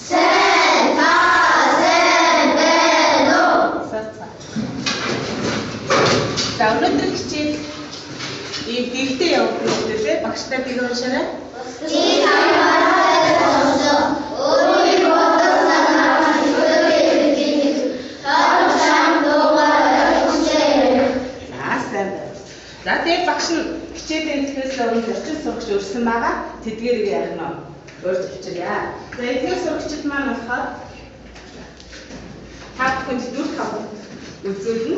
Сайн байна уу? За өнөөдөр хичээл ийм дэвтэ явуулах гэдэг багштай бий уншаарай. За тэгээд багш нь хичээлийн эцгээс өмнө зочин сурагч өрсөн байгаа. Тэдгээрийг ярих нь өөр зөвчөрье. За эдгээр сурагчид маань болохоор та бүхэнд дүр тавхад үзүүлнэ.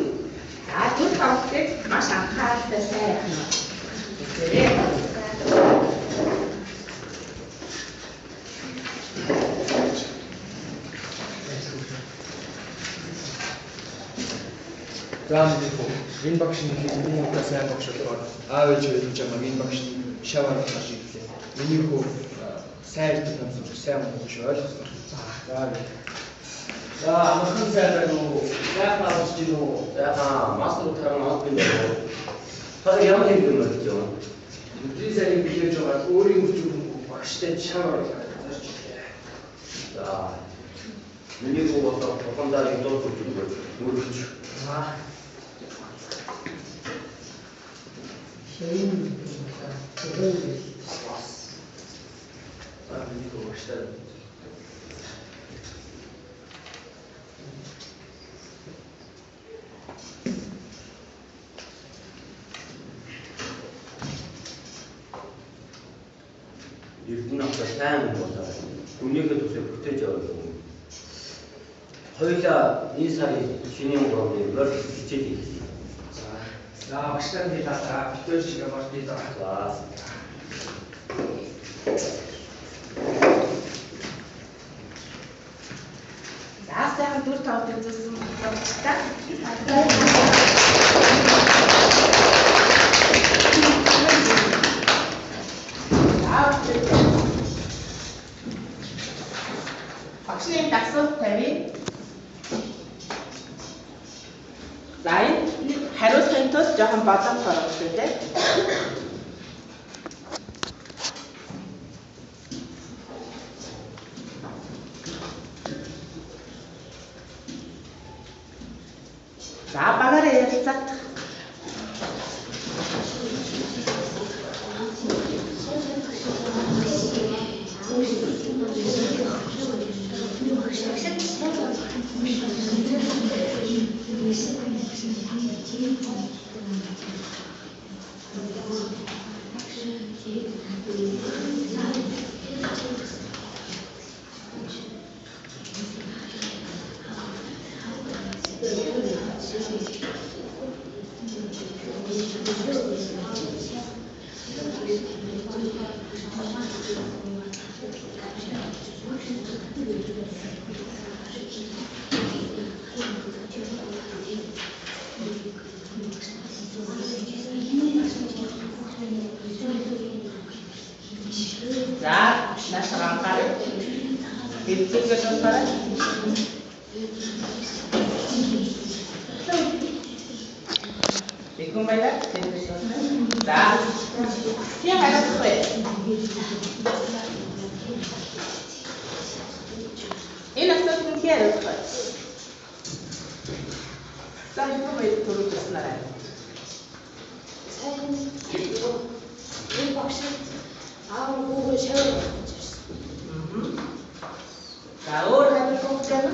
За дүр тавхыг маш анхааралтай сайн ярих нь. Үзээрэй. Энэ багш нь миний хувьд сайн багш болохоор аав ээж хэлж байгаа энэ багш шавар багш ирлээ. Миний хувьд сайн ирдэг юм сайн багш ойлгосон. За амархан сайн байна уу? Яг багш чинь уу? За мастер таран авах юм байна. Та ямар юм бэ гэж байна? Бидний сайн билээж байгаа өөрийн хүч багштай шавар зарч ирлээ. За миний хувьд пропаганда юм дурч. Эрдэнэ авто сайн болоо. Үнийхээ төсөө бүтээж явах юм. Хоёулаа энэ сарын шинийн програмын work хичээл хийлээ. За багштай хэлээ битүүр шиг ямар дий даа. За сайхан дүр тавхад үзүүлсэн багштай. Багшийн асуулт тавь. За энэ хариулахын тулд жоохон бодох хэрэгтэй тийм. За багаараа ярилцаад. За, нашаа анхаарал. Эцэгээс болохоор Бигун байла. За. Яа харахгүй. Энэ асуулт нь хэрэг. Сайн бүгд төрүүлснээр. Сайн энэ багш аав гоо шавар гэж ирсэн. За өөр хариулт байна.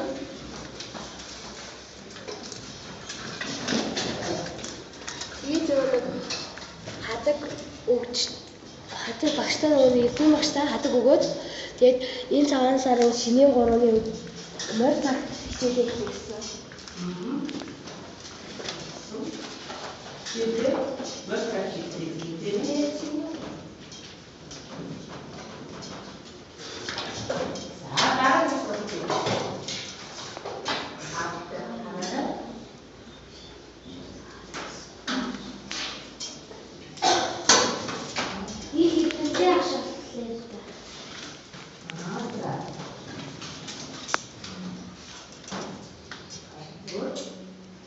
Хадаг өгч хадаг багштай нөгөө эдийн багштай хадаг өгөөд тэгээд энэ цагаан сарын шинийн 3-ны үед морь цагт хичээлээ хийсэн. Тэгээд морь цагт хичээлээ. За дараа нь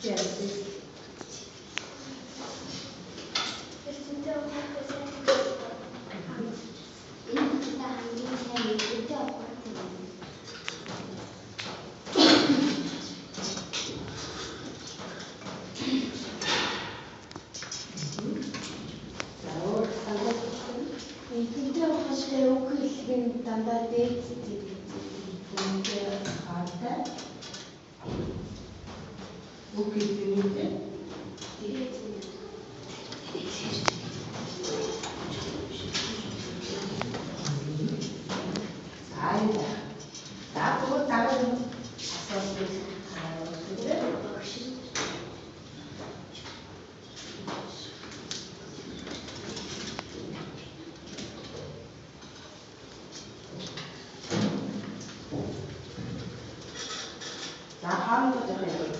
Yes. Эдгээр хаштай үг хэллэг нь дандаа дээд Үнэхээр хаатай. Үг хэллэгтэй. Айда. Дагуу дараа нь асуулт За хаана гэж яах вэ?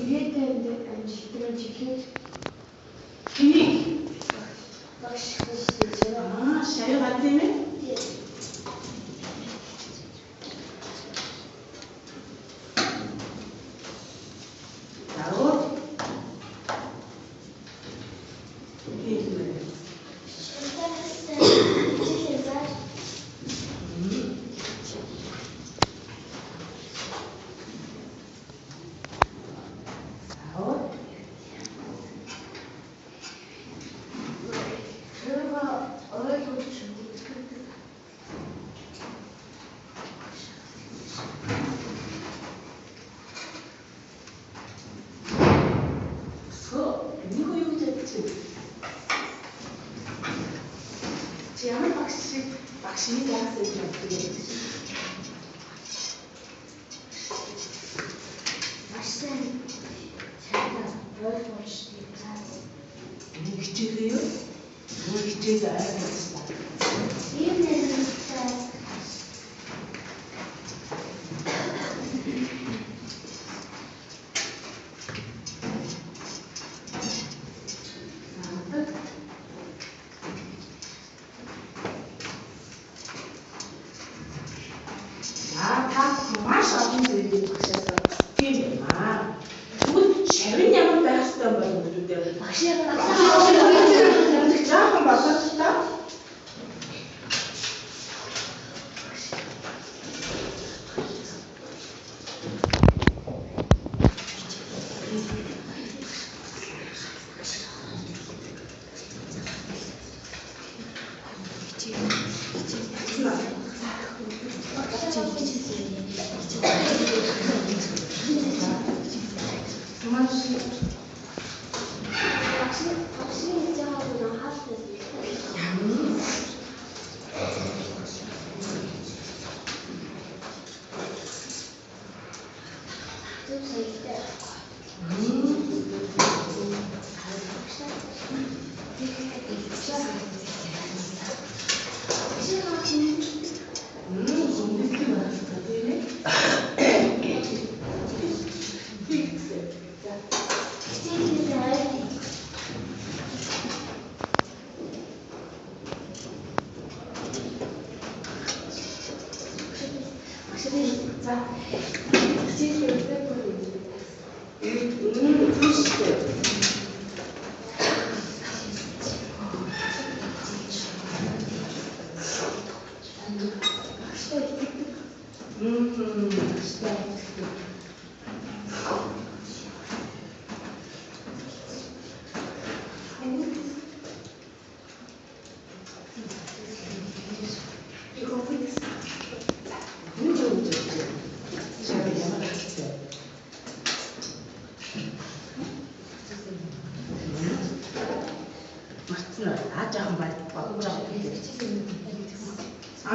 Тэгээд амжилттай чихээд Хэнийг багш хэлсэн. шавь гад юм ээ. Ямар багшийн яасан юм бэ? Машин цаадаа ойлгомжтой цаас. Нэг хичээлээ юу? Нэг хичээл ойлгомжтой. Ийм нэг цаас. Маш олон зүйлийг багшаасаа тийм юм аа. Тэгвэл шавин ямар байх ёстой юм бэ хүмүүдээ? Багшаа жаахан болоод та.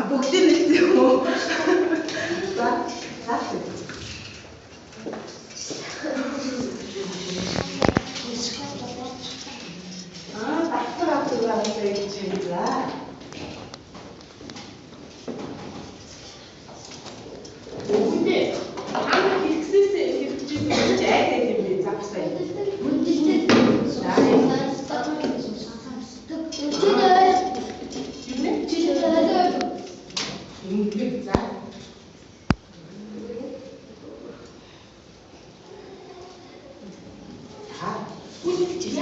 Бүгдийг нэгтэй юм уу? За, доктор авдаг гэж хэлээ. Бүгдээ хамт хэрэгсээсээ хэрэгжиж айдаг юм би завсаа.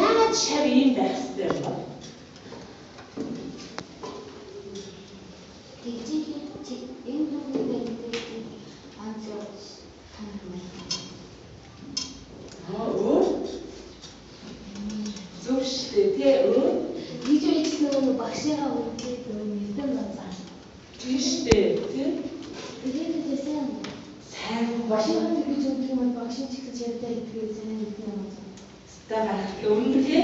Яагаад шав ийм байх ёстой юм бэ? Зөв шүү дээ. Видео хийсэн багшаа үнэхээр мэдэн байна. Тийм шүү дээ. Тэгээд сайн багшаа гэж өгөх юм багшаа ч гэж ярьдаг гэдгийг сайн мэдэн байна. Стагарт өмнөдөө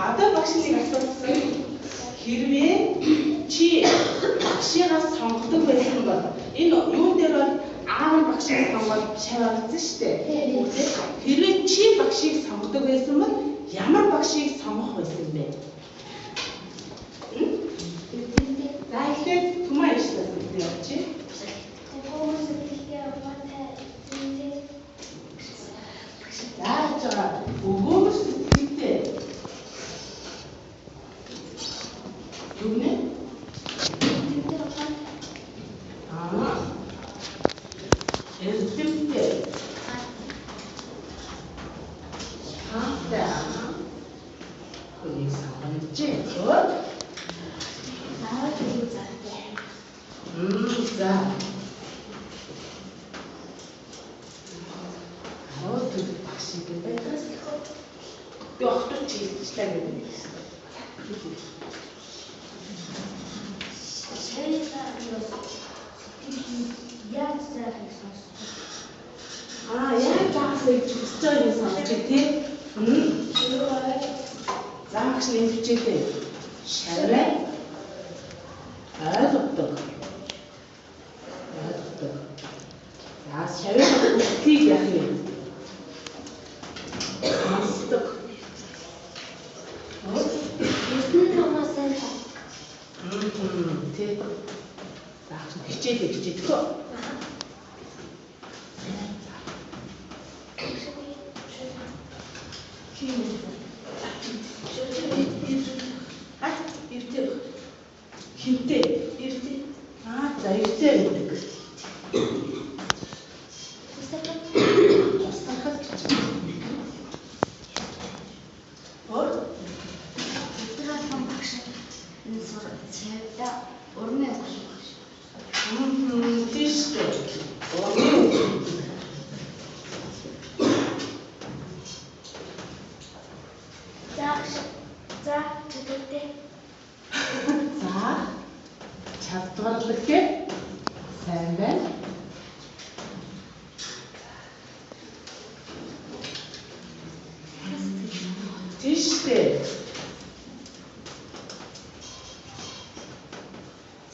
одоо багшийг асуусан хэрвээ чи багшигаа сонгодог байсан бол энэ юун дээр бол аав багшийг сонгоод шаваагдсан шүү дээ. Хэрвээ чи багшийг сонгодог байсан бол ямар багшийг сонгох байсан бэ? Юу нэ? Тэмдэг ухаан. Эрдэмтэй. Хаатай. Үнийг сонгож өгөөд. Наад юу заатай. За. Хөөд багшиг байгаад би огтуд чиглэлтэй гэдэг. Яаж заахыг сонсох. Яаж заахыг хүсэж байгаа юм сонсч тий. Заах нь хичээтэй. Шавраа. Ойлгодог. За шавраа хүсхийг яах юм? Сонсдог. Эрдэнэ томоос сайн таа. Тий. Заах нь хичээдэг хөө. Хинтээ. Эрдээ. За эрдээ гэдэг. Тусахад гэж. Өдрөө том багш энэ сур цайда урмын багш. Тийш дээ. За чөлөөтэй. За. Чадварлаг гэ. Сайн байна. Тийш дээ.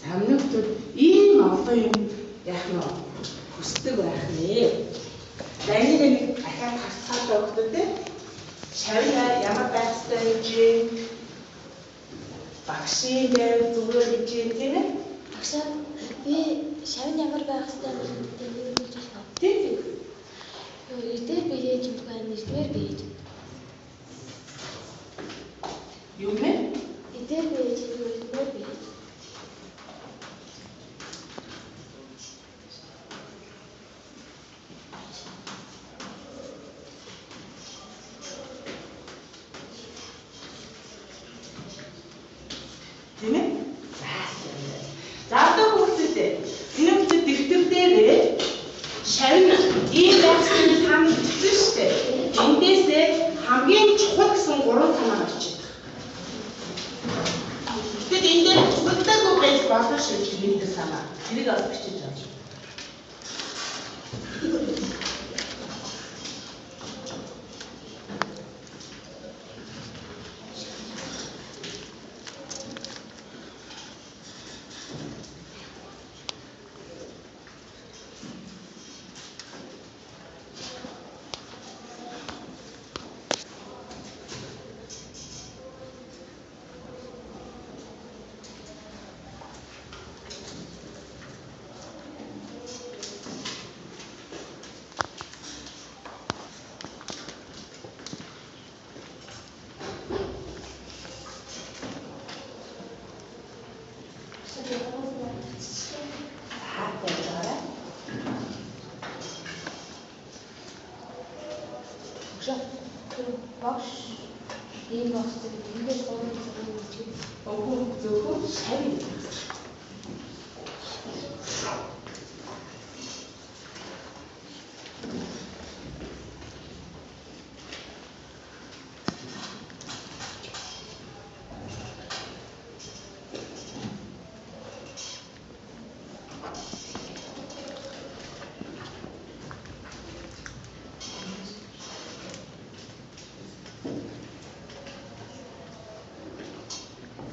Самнагтууд ийм олон юм яах нь хүсдэг байх нэ. За энийг нэг дахиад харцгаатай өгдөө те. Шавья ямар байх ёстой юм чи? Багшийн дээр зүгээр гэж тийм ээ. Багшаа би шавь ямар байх ёстой юм гэдэг нь юу гэж байна? Тийм. Эрдээр би яаж юм бэ? Эрдмээр би яаж. Юу нэ? Эрдээр би яаж юм бэ? Эрдмээр би яаж. Тийм ээ? За одоо хүүхдүүдээ энэ хүүхдэд дэвтэр дээрээ шавь ийм байхыг та мэдчихсэн шүү дээ. Эндээсээ хамгийн чухал гэсэн 3 санаа гарч байна. Тэгэд энэ дээр бүгдээгүй байж болно шүү дээ энэ санаа. Тэрийг авч бичиж авч. Багш ийм багш ингээд гомдсон юм чи. Өгөө зөвхөн шавь.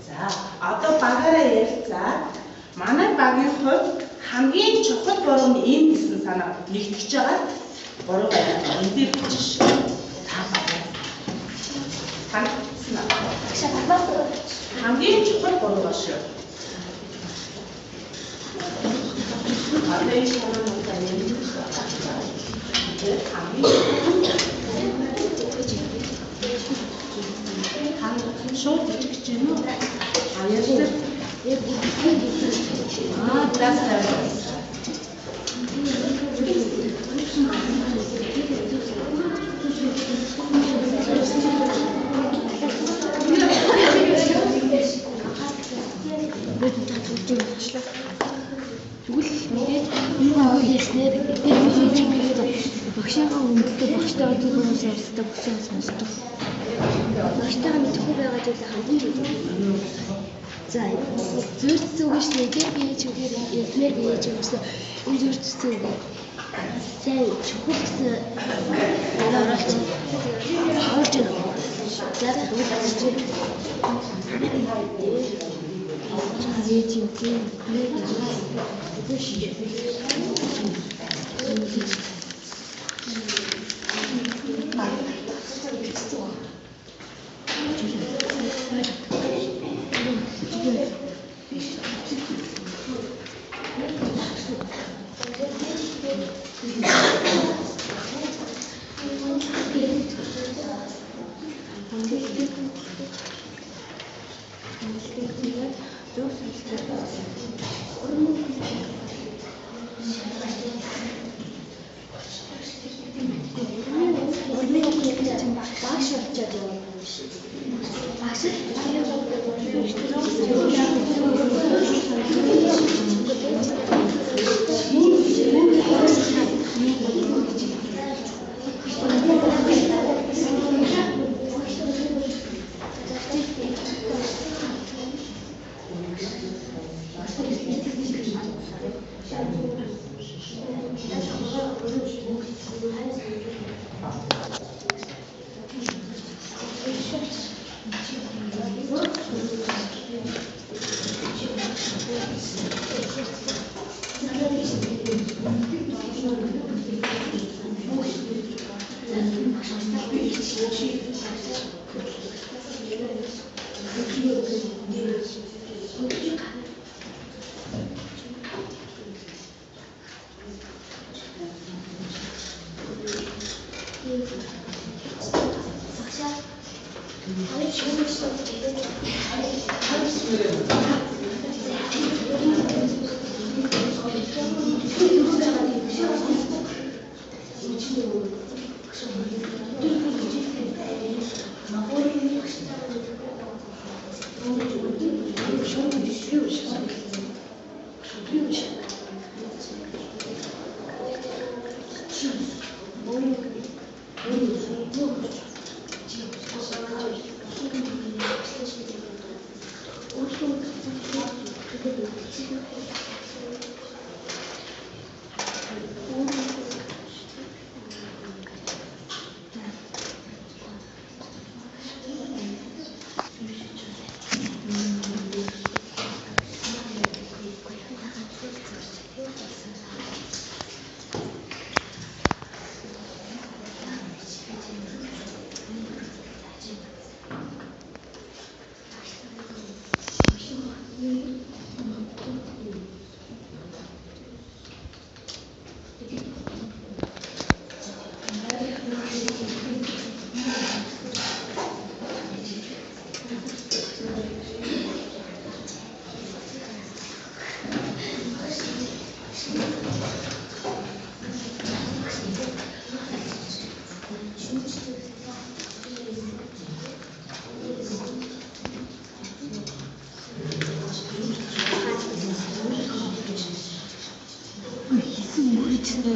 За одоо багаараа ярилцаа. Манай багийн хувьд хамгийн чухал бороо нь ийм гэсэн санаа нэгтгэж байгаа. Бороо энэ дээр бичиж та багаа. Таньсан аа. Хамгийн чухал бороо ба шүү. Одоо энэ санаа нь та ярилцж байгаа. Хамгийн шууд гэж юм уу? Аяарсан. Багшаагаа өмнөдөө багштайгаа зүгээрээс ярьдаг багшаа сонсдог. Багштайгаа мэдхгүй байгаа зүйл хамгийн чухал. За зөв зүгээс нэгээр би чигээр эднэр би чигээр энэ зөв зүг. Сайн чухал гэсэн ойлголт харуулж байна. За үгүй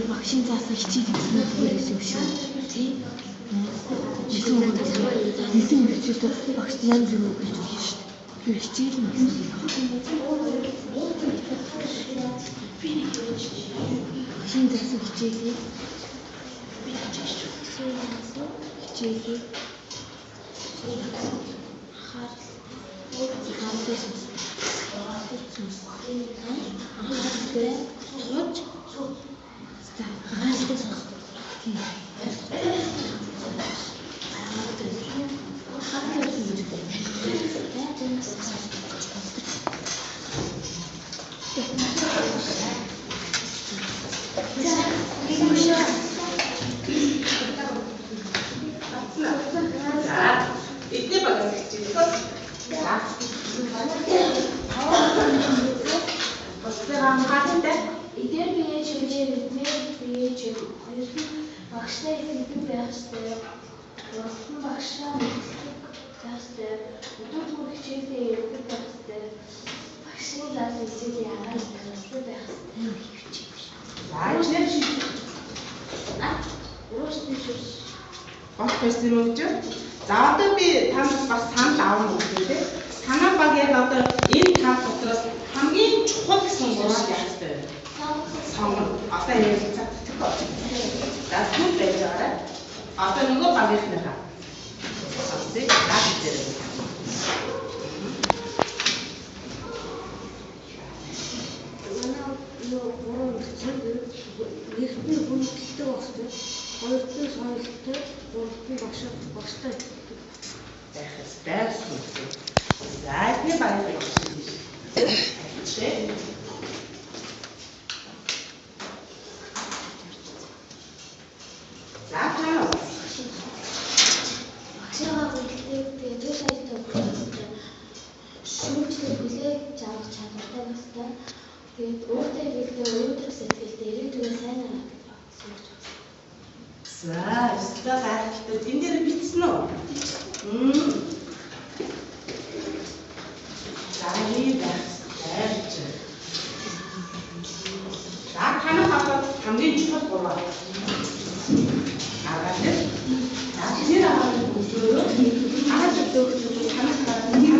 багшийн заасан хичээл хийсэн бүрээс юм шүү. Тийм. Нэгэн хичээлд багш янз бүр гэж байна шүү. Тэр хичээл нь багшийн заасан хичээлийг хичээлийг 이때 받았을 때 дээ. Эдгээр бие чимээ эдгээр бие чим хоёр нь багштай хэлбэр байх ёстой. Уралдан багшаа мэддэг байх ёстой. Өдөр бүр хичээлээ явдаг байх ёстой. Багшийн зал хэлцээний агаар хэрэгтэй байх ёстой. Заачнаа чи Уурчдээ гол байсан юм уу? За одоо би танд бас санал авах юм тий. Танай баг яг одоо энэ тав дотроос хамгийн чухал гэсэн ураад яах вэ? Сонгол. Одоо яг цаг төгөө. За түр байж байгаа. Одоо нөгөө багийнхнаа. Асыг гаш дээр. Нэгдний хүндэлтэй багтай, хоёрдын сонирхолтой, гуравдын багштай. Байсан. За энэ багийг шээ. За таа. Багшаа хүндэлтэй төв саятай багтай. Шүүмжлэг хүлээг заавал чадвартай багтай. Тэгээд өөртөө хэлдэг өөртөө сэтгэлдээ ирээдүйн сайн аа гэж За, өстой гайхалтай. Тэн дээр бичсэн үү? За, ийм байх. За, танай хаваад хамгийн чухал гурваа. Агаад тэр аваад өгөөд аваад өгөөд танай хаваад нэг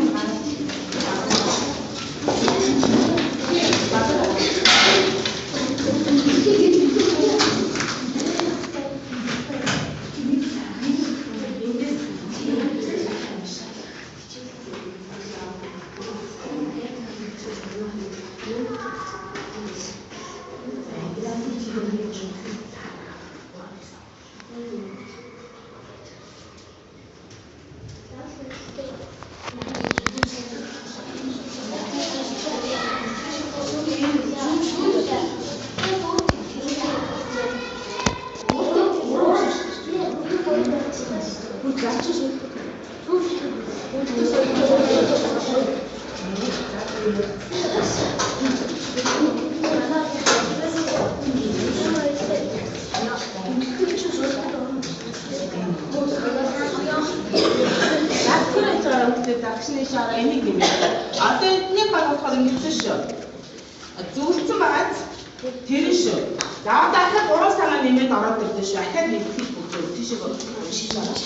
гараад. Дагшны шаараа энийг нэмээ. Одоо эдний баг болохоор ингэсэн шүү. Зүгэлцэн багаз тэр шүү. За дахиад 3 санаа нэмээд ороод ирлээ шүү. Ахаад нэгтгэж бүгд тийшээ шиж байгаа.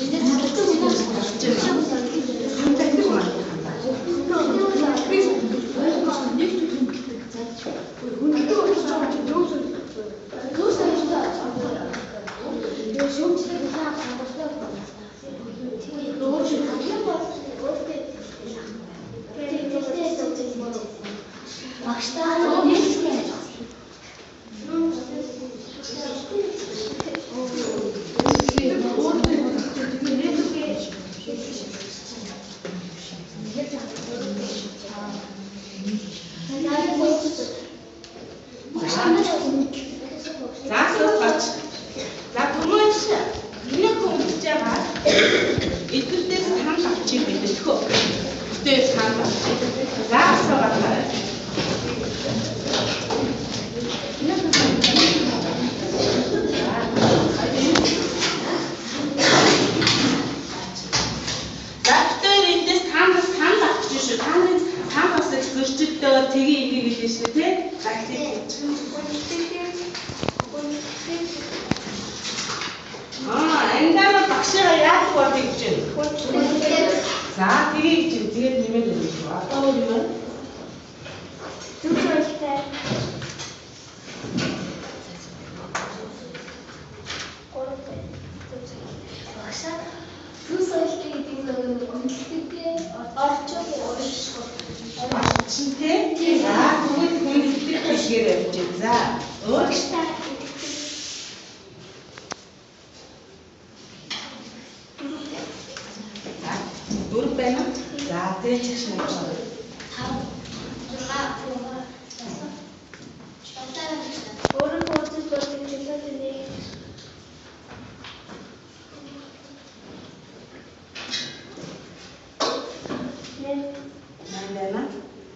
энэ хатдаг юм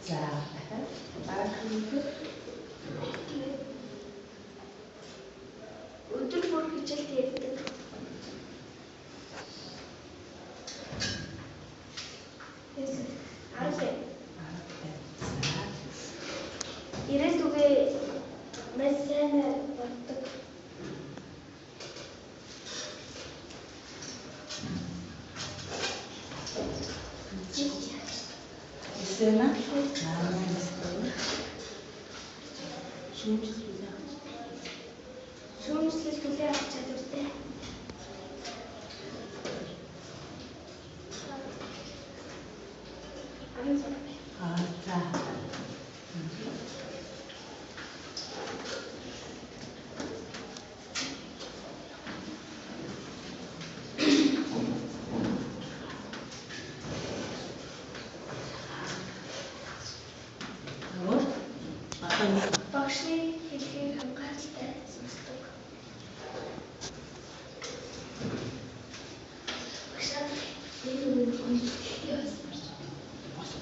За Өдөр бүр хичээлд ярьдаг. Ирээд үгээ мэсэн боддог. Эсэна Шүүмжлэл хүлээн авч чадвартай. Багшны хэлхийг анхааралтай сонсдог. Багшаа энэ үед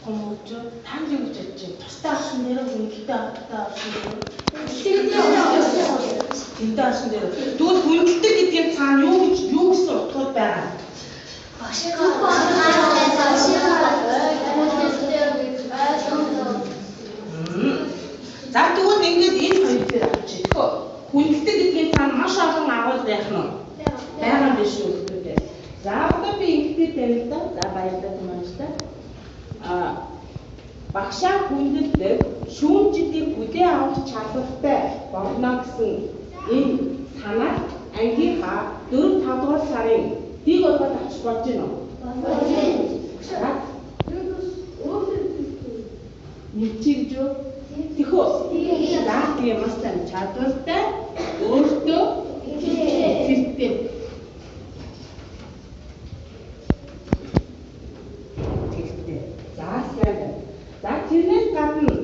Комож танд юу гэж бодож байна? Тустай авсан дээр хүндлэлтэй авсан дээр. Тэнтэй авсан дээр. Тэгвэл хүндлэлтэй гэдгийн цаана юу гэсэн утгаар байгаа? За тэгвэл ингээд энэ хоёр дээр авчих. Тэгэхгүй хүндлэлтэй гэдгийн цаана маш олон агуул байх нь. Байгаа юм биш үү гэдэг. За одоо би ингээд танилдаа. За баярлалаа маш та. Багшаа хүндлэлтэй шүүмжлэлийг хүлээн авах чадвартай болно гэсэн энэ санаа ангийнхаа 4-5 дугаар сарын дэг болгоод авч болж байна уу? Мэдчихэж юу? Тэхөө. За тийм бас тань чадвартай өөртөө хэрэгтэй. За тэрнээс гадна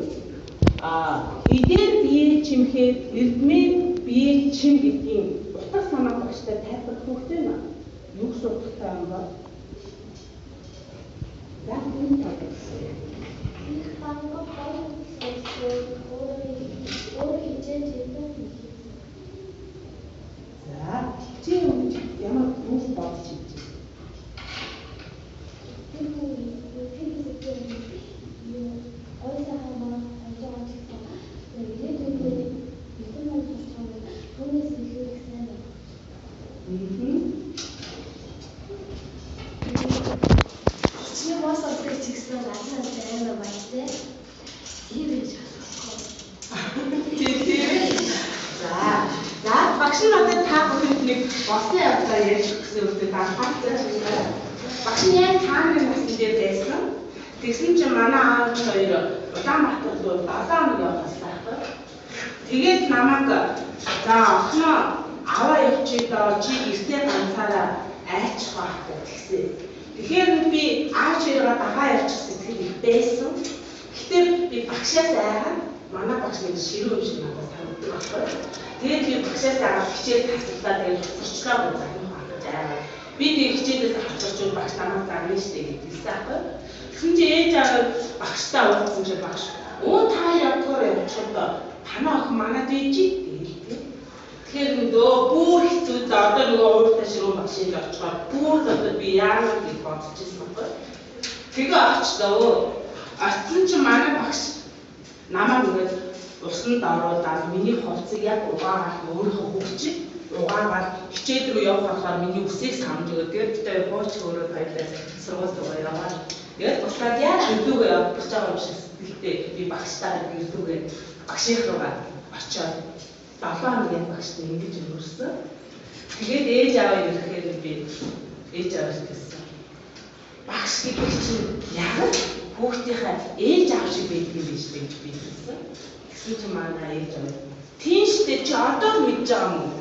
эдгээр бие чимхээр эрдмээ бие чим гэдгийн утга санаа багштай тайлбар хөгжөө нэ. Юу гэсэн утгатай юм бэ? За энэ тайлбар. За чи ямар бүс бодож байна? Багш нь одоо та бүхэнд нэг босон явдлаа ярьж өгсөн үгтэй анхаарсан байна. Багш нь яг тааны насны дээр байсан. Тэгсэн чинь манай аав хоёр Улаанбаатар руу 7 хоног явсан байхгүй. Тэгээд намайг за охноо аваа явчих доо чи гэртээ ганцаараа айчих байхгүй гэсэн. Тэгэхээр би аав хоёроо дахаа явчих сэтгэл их байсан. Гэхдээ би багшаас айгаад манай багш нэг ширүү юм шиг надад санагддаг байхгүй. Тэгээд би багшаас аваад хичээл тасалдаа тэгээд сурчлаа гэж байна. Би тэгээд хичээлээс авчирч багш намайг зарна штэ гэдэгсэн байхгүй. Тэгсэн чи ээж аваад багштай уулзсан чи багш та явдгаар явчихдаа танаа охин манад ээж гэдэг. Тэгэхээр нөгөө бүр хэцүү за одоо нөгөө ууртай ширүү машинд очихоор бүр одоо би яагаад гэж бодож ирсэн байхгүй. Тэгээ очдоо. Очсон чи манай багш намайг ингээд усанд оруулаад миний хувцсыг яг угаагаад өөрийнхөө хөгжиж угаагаад хичээл рүү явах болохоор миний үсийг самж өгöd. Тэгээд битээ хууч өөрөө баялаа сургууль руу яваад тэгээд буцаад яг өдөөгээ явж байгаа юм шиг сэтгэлтэй би багштай ирдүүгээ багшийн руугаа очиод 7 хоног яг багштай ингэж өнгөрсөн. Тэгээд ээж аваа ирэхээр би ээж аваа гэсэн. Багш гэдэг чинь яг хүүхдийнхээ ээж аав шиг байдаг юм биш гэж би хэлсэн. Тэгсэн чинь манай ээж аваа тийм штэ чи одоо мэдж байгаа юм уу?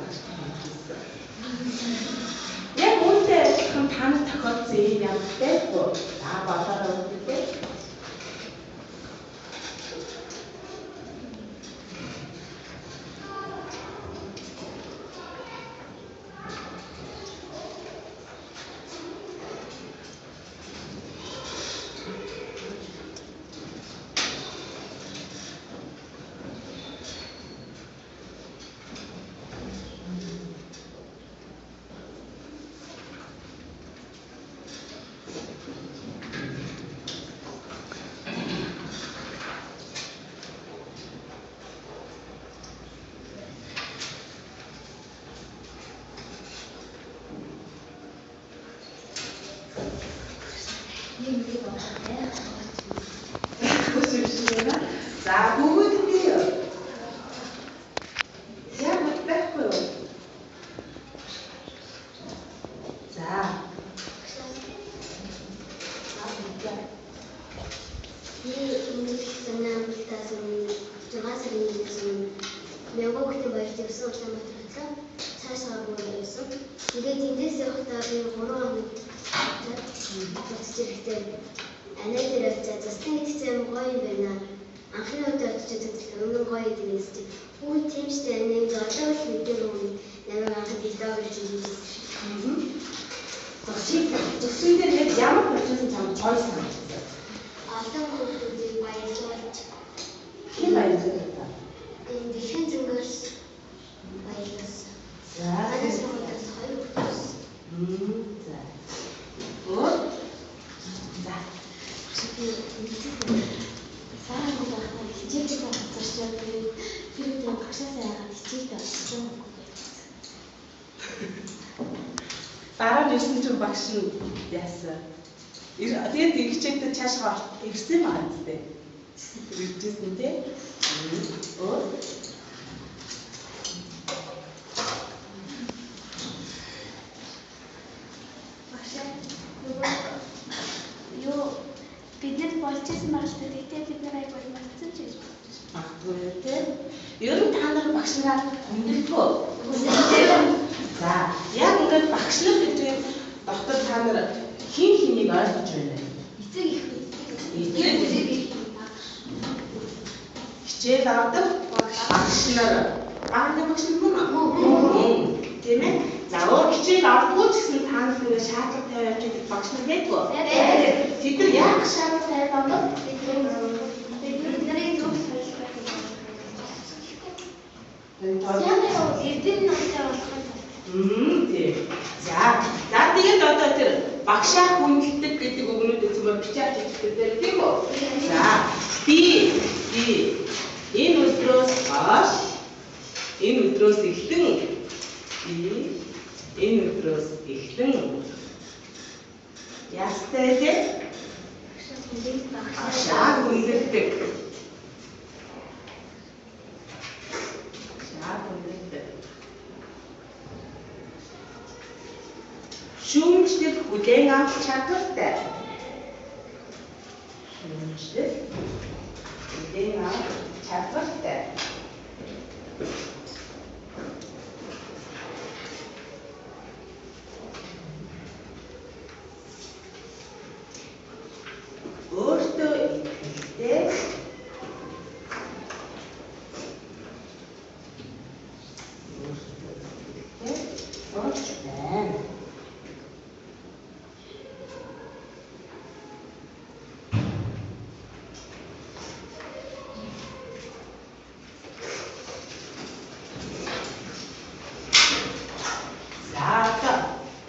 Яг үүнтэй адилхан танд тохиолдсон юм ямар байхгүй. Та болоод өгдөө. За бүгд бий. Яг байхгүй юу? За. Тэгээд эндээс явахдаа би 3 хоног буцаж ирэхдээ анаа дээр очиж застан гэсэн гоё юм байна. Анхны удаа очиж өмнө гоё гэдгээс чи үгүй тийм ч дээ нэг одоо л мэдээ өгнө. Намайг анхад идэх гэж хэлсэн. Зөвхөн дээр ямар процесс чамд choice санагдсан? Алдан хүмүүсийн баярлалт. Хин баярлалаа. Энэ дэлхийн зүгээс баярлалт. За. Анаас хамаас хоёр хүмүүс. За. Өөр? За. Саран гоо хичээлээ хацарчаад тэр багшаасаа яагаад хичээлээ авчихсан юм бэ? Дараа нь 9 жил багш нь яасан. Тэгээд хичээлдээ цаашаа ирсэн юм аа гэдэг. Иржсэн тий. Өөр? Биднес болчихсон багштай тэгтээ бид нар аяг болмагцсан ч гэж бодож байна. Магадгүй тий. Ер нь та нар багш нараа хүндэлдэг. За, яг ингээд багш нар гэдэг доктор та нар хин хэнийг ойлгож байна. Эцэг их Хичээл авдаг багш нар. Багш нар мөн. Тийм ээ. За, өөр хичээл авахгүй ч гэсэн та нар нэг шаардлага тавиад байдаг багш нар байдаг уу? Тэд нар яг шаардлага тавиад авдаг. бидний зөв сонсох эрдэнэ номтой болох юм. Тийм. За тэгээд одоо тэр багшаа хүндэлдэг гэдэг үгнүүдээ зүгээр бичиж хэлдэг тийм үү? За би энэ өдрөөс хойш энэ өдрөөс эхлэн яастай дээ? Багшаа хүндэлдэг. Шүүмжлэл хүлээн авах чадвартай. Шүүмжлэл хүлээн авах чадвартай. Өөртөө итгэлтэй.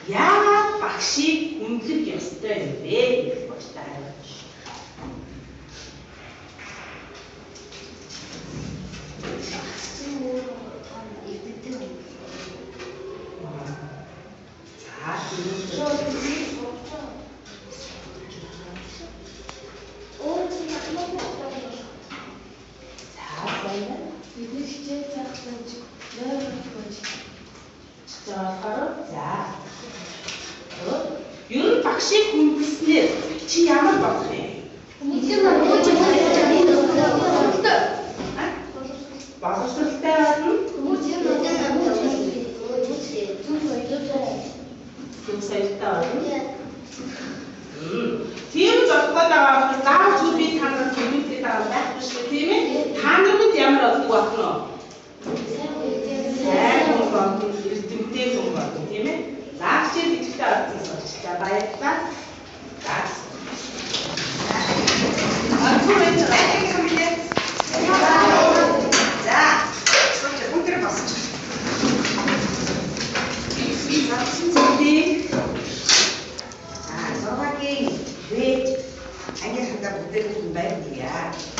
Яагаад багшийг хүндлэх ёстой юм бэ гэж боддог юм. Ер нь багшийг хүндэлснээр чи ямар бодох юм? Боловсралтай болно. Зөв соёлтой болно. Тийм ч бодгоод байгаа бол заавал зүг би та нарт хүндэлдэг байгаа байх биш үү, тийм ээ? Та нарт ямар болдог байх нь? Сайн хүн болно, эрдэмтэй хүн болно, тийм ээ? Наагч идэвхтэй орсон сонсч та баярлалаа. Зургагийн вэд англи хандаа бүтээгдэхүүн байр нэгьяа.